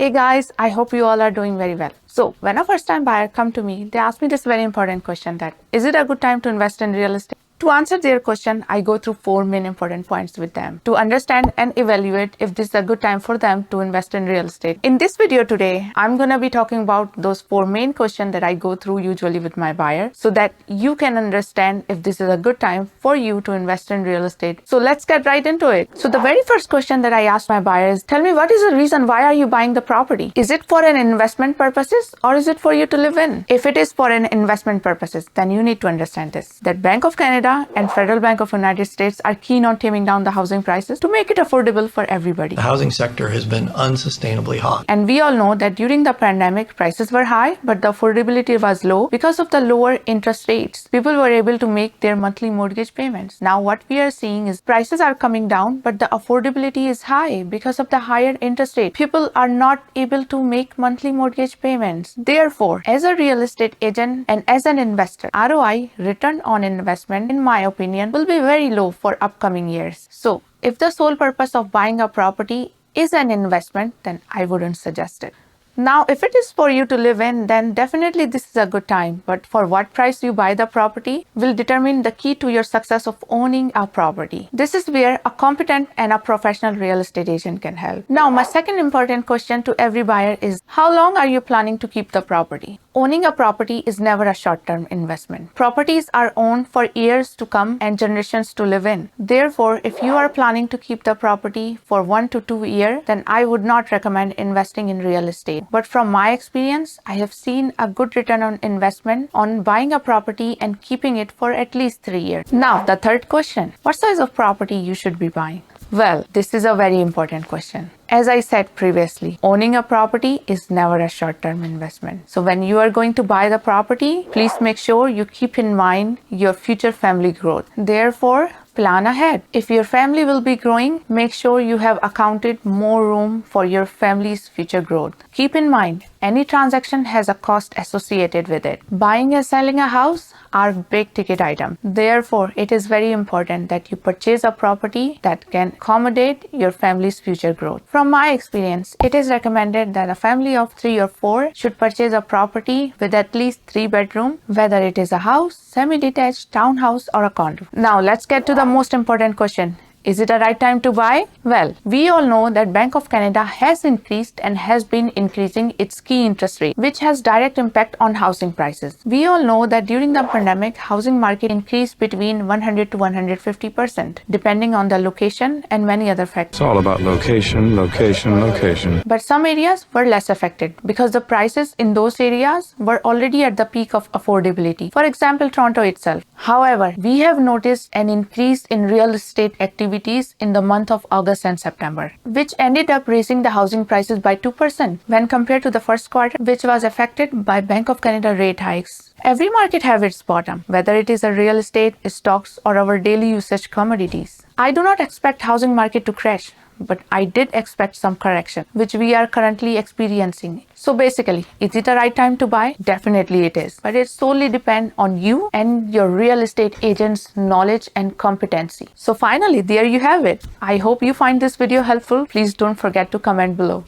Hey guys, I hope you all are doing very well. So when a first time buyer come to me, they ask me this very important question that, is it a good time to invest in real estate? To answer their question, I go through 4 main important points with them to understand and evaluate if this is a good time for them to invest in real estate. In this video today, I'm going to be talking about those 4 main questions that I go through usually with my buyer so that you can understand if this is a good time for you to invest in real estate. So let's get right into it. So the very first question that I ask my buyer is, tell me, what is the reason why are you buying the property? Is it for an investment purposes or is it for you to live in? If it is for an investment purposes, then you need to understand this, that Bank of Canada and Federal Bank of United States are keen on taming down the housing prices to make it affordable for everybody. The housing sector has been unsustainably hot. And we all know that during the pandemic, prices were high, but the affordability was low because of the lower interest rates. People were able to make their monthly mortgage payments. Now what we are seeing is prices are coming down, but the affordability is high because of the higher interest rate. People are not able to make monthly mortgage payments. Therefore, as a real estate agent and as an investor, ROI, return on investment, in my opinion, will be very low for upcoming years. So if the sole purpose of buying a property is an investment, then I wouldn't suggest it. Now, if it is for you to live in, then definitely this is a good time. But for what price you buy the property will determine the key to your success of owning a property. This is where a competent and a professional real estate agent can help. Now, my second important question to every buyer is, how long are you planning to keep the property? Owning a property is never a short-term investment. Properties are owned for years to come and generations to live in. Therefore, if you are planning to keep the property for 1 to 2 years, then I would not recommend investing in real estate. But from my experience, I have seen a good return on investment on buying a property and keeping it for at least 3 years. Now, the third question, what size of property you should be buying? Well, this is a very important question. As I said previously, owning a property is never a short-term investment. So when you are going to buy the property, please make sure you keep in mind your future family growth. Therefore, plan ahead. If your family will be growing, make sure you have accounted more room for your family's future growth. Keep in mind, any transaction has a cost associated with it. Buying and selling a house are big ticket items. Therefore, it is very important that you purchase a property that can accommodate your family's future growth. From my experience, it is recommended that a family of 3 or 4 should purchase a property with at least 3 bedrooms, whether it is a house, semi-detached, townhouse, or a condo. Now, let's get to the most important question. Is it a right time to buy? Well, we all know that Bank of Canada has increased and has been increasing its key interest rate, which has direct impact on housing prices. We all know that during the pandemic, housing market increased between 100 to 150%, depending on the location and many other factors. It's all about location, location, location. But some areas were less affected because the prices in those areas were already at the peak of affordability. For example, Toronto itself. However, we have noticed an increase in real estate activity in the month of August and September, which ended up raising the housing prices by 2% when compared to the first quarter, which was affected by Bank of Canada rate hikes. Every market has its bottom, whether it is a real estate, stocks, or our daily usage commodities. I do not expect housing market to crash, but I did expect some correction, which we are currently experiencing. So basically, is it a right time to buy? Definitely it is. But it solely depends on you and your real estate agent's knowledge and competency. So finally, there you have it. I hope you find this video helpful. Please don't forget to comment below.